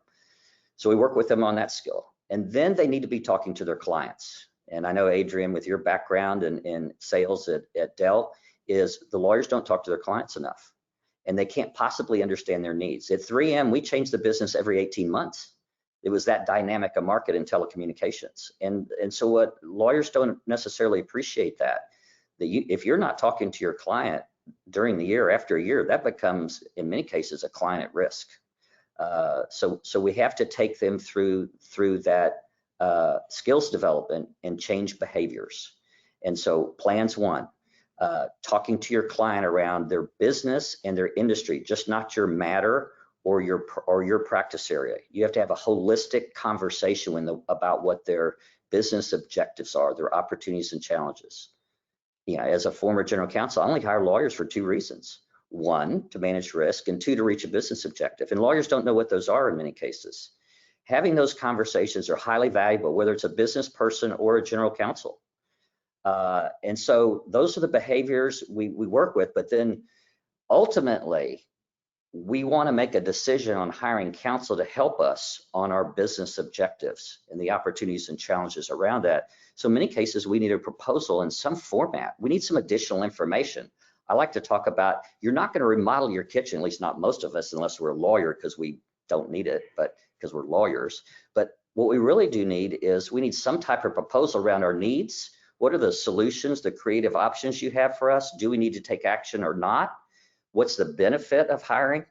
So we work with them on that skill. And then they need to be talking to their clients. And I know, Adrian, with your background in sales at Dell, is the lawyers don't talk to their clients enough, and they can't possibly understand their needs. At 3M, we changed the business every 18 months. It was that dynamic a market in telecommunications. And so what lawyers don't necessarily appreciate that if you're not talking to your client during the year after a year, that becomes, in many cases, a client at risk. So we have to take them through that skills development and change behaviors. And so plans 1, talking to your client around their business and their industry, just not your matter or your practice area. You have to have a holistic conversation about what their business objectives are, their opportunities and challenges. You know, as a former general counsel, I only hire lawyers for 2 reasons. 1, to manage risk, and 2, to reach a business objective. And lawyers don't know what those are in many cases. Having those conversations are highly valuable, whether it's a business person or a general counsel. And so those are the behaviors we work with, but then ultimately, we want to make a decision on hiring counsel to help us on our business objectives and the opportunities and challenges around that. So in many cases, we need a proposal in some format. We need some additional information. I like to talk about, you're not going to remodel your kitchen, at least not most of us, unless we're a lawyer, because we don't need it, but because we're lawyers. But what we really do need is we need some type of proposal around our needs. What are the solutions, the creative options you have for us? Do we need to take action or not? What's the benefit of hiring,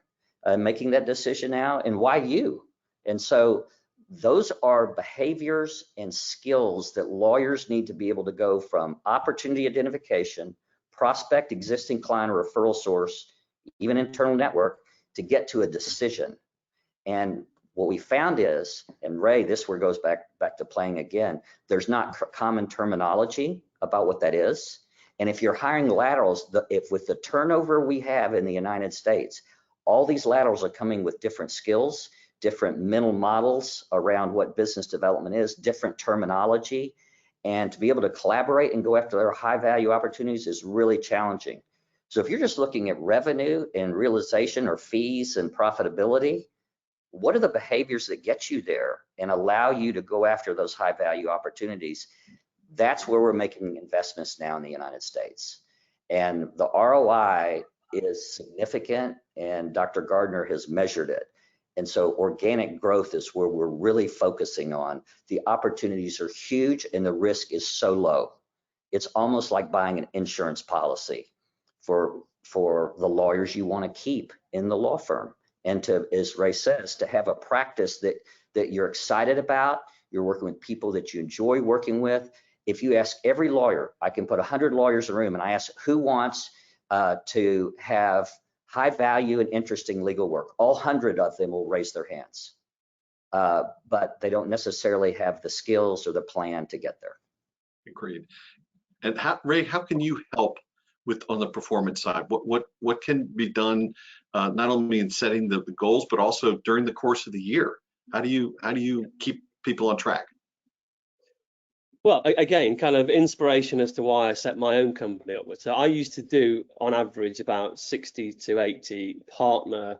making that decision now, and why you? And so those are behaviors and skills that lawyers need to be able to go from opportunity identification, prospect, existing client or referral source, even internal network, to get to a decision. And what we found is, and Ray, this where goes back to playing again, there's not common terminology about what that is. And if you're hiring laterals, if with the turnover we have in the United States, all these laterals are coming with different skills, different mental models around what business development is, different terminology, and to be able to collaborate and go after their high value opportunities is really challenging. So if you're just looking at revenue and realization or fees and profitability, what are the behaviors that get you there and allow you to go after those high value opportunities? That's where we're making investments now in the United States. And the ROI is significant, and Dr. Gardner has measured it. And so organic growth is where we're really focusing on. The opportunities are huge and the risk is so low. It's almost like buying an insurance policy for the lawyers you want to keep in the law firm. And to, as Ray says, to have a practice that you're excited about, you're working with people that you enjoy working with. If you ask every lawyer, I can put 100 lawyers in a room and I ask who wants to have high value and interesting legal work, all 100 of them will raise their hands. But they don't necessarily have the skills or the plan to get there. Agreed. And Ray, how can you help on the performance side? What can be done not only in setting the goals, but also during the course of the year? How do you keep people on track? Well, again, kind of inspiration as to why I set my own company up with. So I used to do, on average, about 60 to 80 partner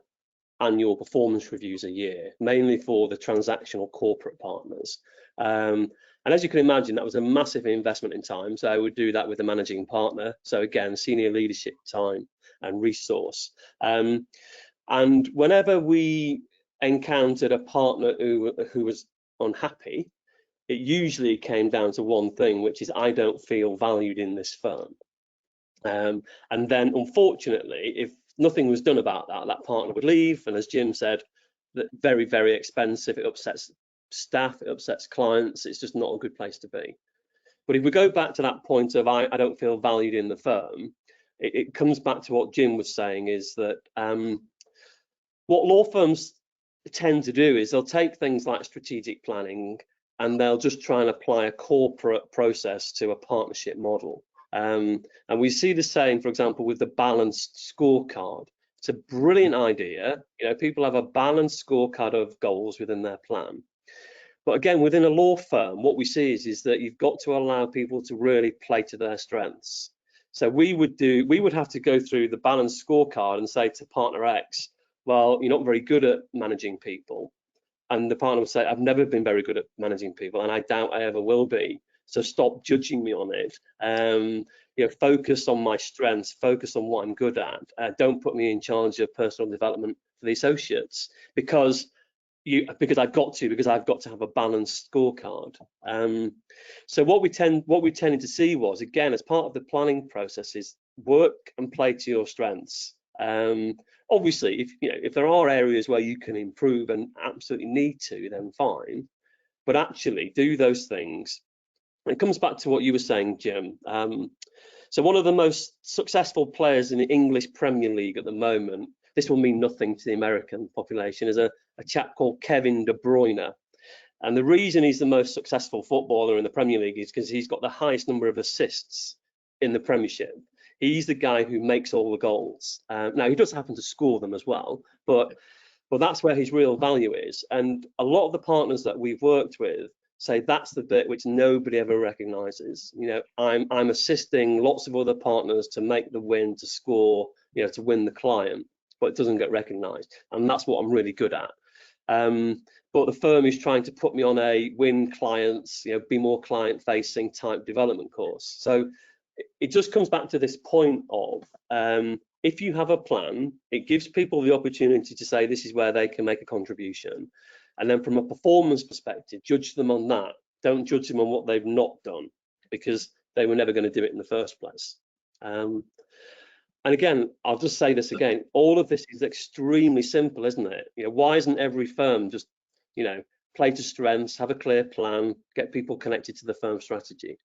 annual performance reviews a year, mainly for the transactional corporate partners. And as you can imagine, that was a massive investment in time. So I would do that with the managing partner. So again, senior leadership time and resource. And whenever we encountered a partner who was unhappy, it usually came down to one thing, which is I don't feel valued in this firm. And then unfortunately, if nothing was done about that, that partner would leave. And as Jim said, that very, very expensive. It upsets staff, it upsets clients. It's just not a good place to be. But if we go back to that point of I don't feel valued in the firm, it comes back to what Jim was saying, is that what law firms tend to do is they'll take things like strategic planning and they'll just try and apply a corporate process to a partnership model. And we see the same, for example, with the balanced scorecard. It's a brilliant idea. You know, people have a balanced scorecard of goals within their plan. But again, within a law firm, what we see is that you've got to allow people to really play to their strengths. So we would have to go through the balanced scorecard and say to partner X, well, you're not very good at managing people. And the partner would say, I've never been very good at managing people, and I doubt I ever will be. So stop judging me on it. You know, focus on my strengths, focus on what I'm good at. Don't put me in charge of personal development for the associates because I've got to have a balanced scorecard. So what we tended to see was, again, as part of the planning process, is work and play to your strengths. Obviously, if there are areas where you can improve and absolutely need to, then fine. But actually, do those things. It comes back to what you were saying, Jim. So one of the most successful players in the English Premier League at the moment, this will mean nothing to the American population, is a chap called Kevin De Bruyne. And the reason he's the most successful footballer in the Premier League is because he's got the highest number of assists in the Premiership. He's the guy who makes all the goals. Now, he does happen to score them as well, but that's where his real value is. And a lot of the partners that we've worked with say that's the bit which nobody ever recognizes. You know, I'm assisting lots of other partners to make the win, to score, you know, to win the client, but it doesn't get recognized. And that's what I'm really good at. But the firm is trying to put me on a win clients, you know, be more client facing type development course. So it just comes back to this point of if you have a plan, it gives people the opportunity to say this is where they can make a contribution. And then from a performance perspective, judge them on that. Don't judge them on what they've not done, because they were never going to do it in the first place. And again, I'll just say this again, all of this is extremely simple, isn't it? You know, why isn't every firm just, you know, play to strengths, have a clear plan, get people connected to the firm strategy?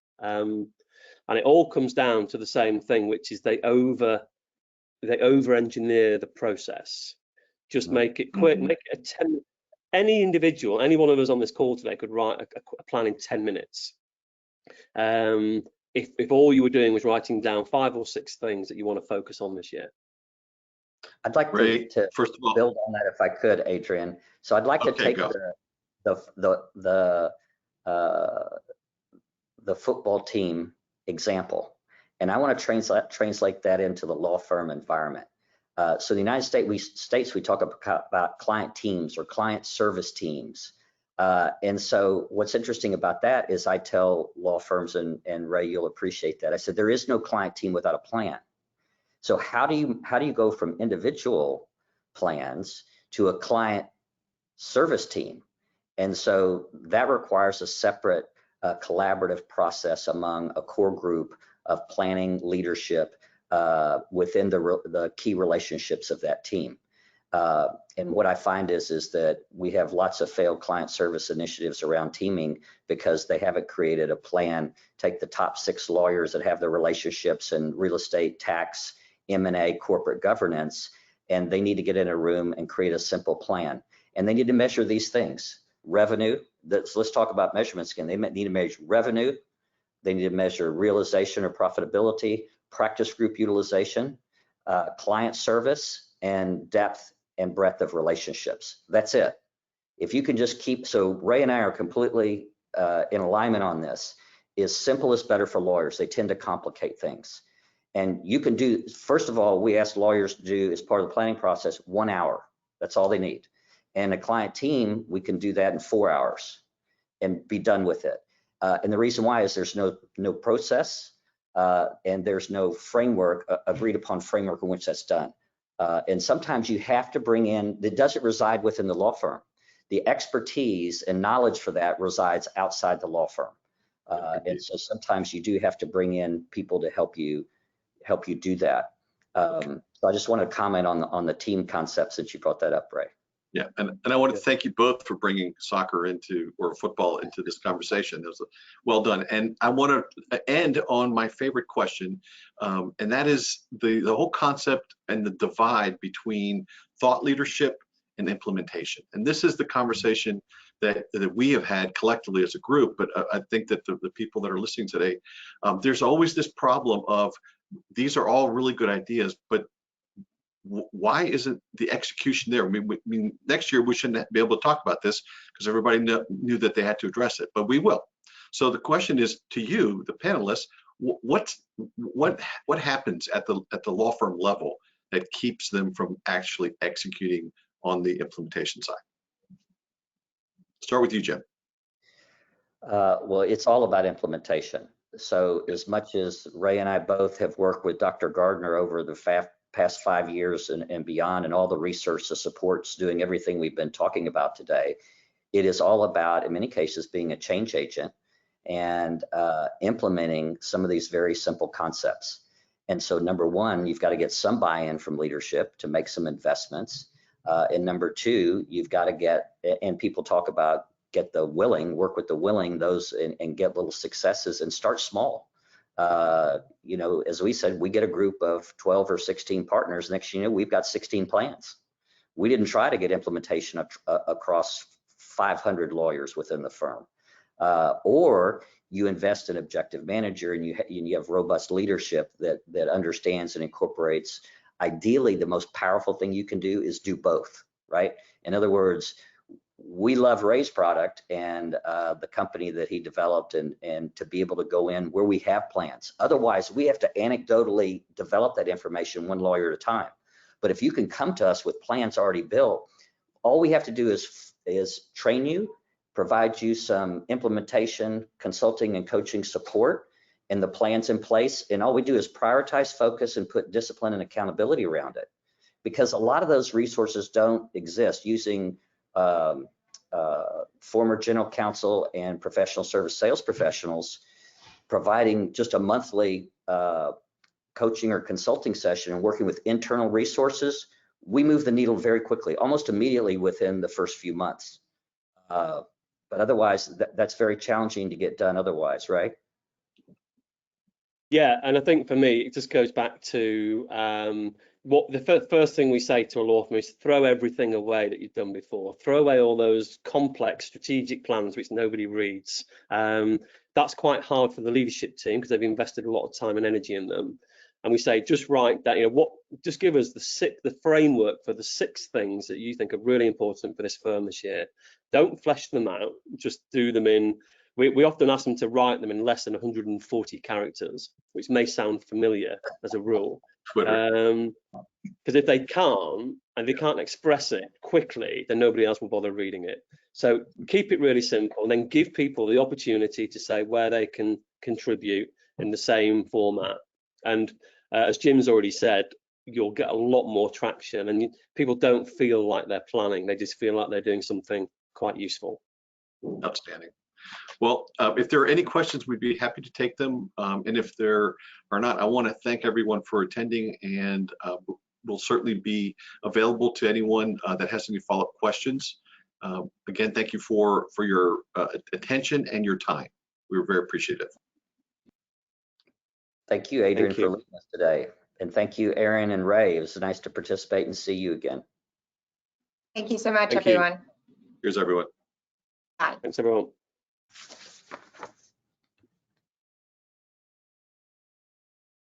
And it all comes down to the same thing, which is they over engineer the process. Just make it quick, make it a 10. Any individual, any one of us on this call today could write a plan in 10 minutes. If all you were doing was writing down 5 or 6 things that you want to focus on this year. I'd like to first of all build on that if I could, Adrian. So I'd like to take the football team example, and I want to translate that into the law firm environment. So in the United States, we talk about client teams or client service teams. And so what's interesting about that is I tell law firms, and Ray, you'll appreciate that. I said, there is no client team without a plan. So how do you go from individual plans to a client service team? And so that requires a separate collaborative process among a core group of planning leadership within the key relationships of that team. And what I find is that we have lots of failed client service initiatives around teaming because they haven't created a plan. Take the top 6 lawyers that have the relationships in real estate, tax, M&A, corporate governance, and they need to get in a room and create a simple plan. And they need to measure these things. Revenue, let's talk about measurements again. They need to measure revenue. They need to measure realization or profitability, practice group utilization, client service, and depth and breadth of relationships. That's it. If you can just keep, so Ray and I are completely in alignment on this. is simple is better for lawyers. They tend to complicate things. And you can do, first of all, we ask lawyers to do, as part of the planning process, 1 hour. That's all they need. And a client team, we can do that in 4 hours and be done with it. And the reason why is there's no process and there's no framework, agreed upon framework in which that's done. And sometimes you have to bring in, it doesn't reside within the law firm. The expertise and knowledge for that resides outside the law firm. And so sometimes you do have to bring in people to help you do that. So I just want to comment on the team concept since you brought that up, Ray. Yeah, and I want to thank you both for bringing soccer into, or football into this conversation. That was well done. And I want to end on my favorite question, and that is the whole concept and the divide between thought leadership and implementation. And this is the conversation that we have had collectively as a group, but I think that the people that are listening today, there's always this problem of these are all really good ideas, but why isn't the execution there? I mean, next year we shouldn't be able to talk about this because everybody knew that they had to address it, but we will. So the question is to you, the panelists, what happens at the law firm level that keeps them from actually executing on the implementation side? Start with you, Jim. Well, it's all about implementation. So as much as Ray and I both have worked with Dr. Gardner over the past 5 years and beyond, and all the research that supports doing everything we've been talking about today, it is all about, in many cases, being a change agent and implementing some of these very simple concepts. And so number one, you've got to get some buy-in from leadership to make some investments. And number two, you've got to get, and people talk about get the willing, work with the willing, those and get little successes and start small. You know, as we said, we get a group of 12 or 16 partners. Next, you know, we've got 16 plans. We didn't try to get implementation across 500 lawyers within the firm. Or you invest in objective manager and you have robust leadership that understands and incorporates. Ideally, the most powerful thing you can do is do both, right? In other words, we love Ray's product and the company that he developed and to be able to go in where we have plans. Otherwise, we have to anecdotally develop that information one lawyer at a time. But if you can come to us with plans already built, all we have to do is train you, provide you some implementation, consulting and coaching support and the plans in place. And all we do is prioritize, focus, and put discipline and accountability around it. Because a lot of those resources don't exist. Using former general counsel and professional service sales professionals, providing just a monthly coaching or consulting session and working with internal resources, we move the needle very quickly, almost immediately within the first few months. But otherwise, that's very challenging to get done otherwise, right? Yeah, and I think for me, it just goes back to what the first thing we say to a law firm is throw everything away that you've done before. Throw away all those complex strategic plans which nobody reads. That's quite hard for the leadership team because they've invested a lot of time and energy in them. And we say, just write that, just give us the framework for the 6 things that you think are really important for this firm this year. Don't flesh them out, just do them in. We often ask them to write them in less than 140 characters, which may sound familiar as a rule. Because if they can't, and they can't express it quickly, then nobody else will bother reading it. So keep it really simple, and then give people the opportunity to say where they can contribute in the same format. And as Jim's already said, you'll get a lot more traction, and people don't feel like they're planning. They just feel like they're doing something quite useful. Outstanding. Well, if there are any questions, we'd be happy to take them. And if there are not, I want to thank everyone for attending, and we'll certainly be available to anyone that has any follow-up questions. Again, thank you for your attention and your time. We were very appreciative. Thank you, Adrian, for leading us today. And thank you, Aaron and Ray. It was nice to participate and see you again. Thank you so much, Thank you. everyone. Here's everyone. Bye. Thanks, everyone.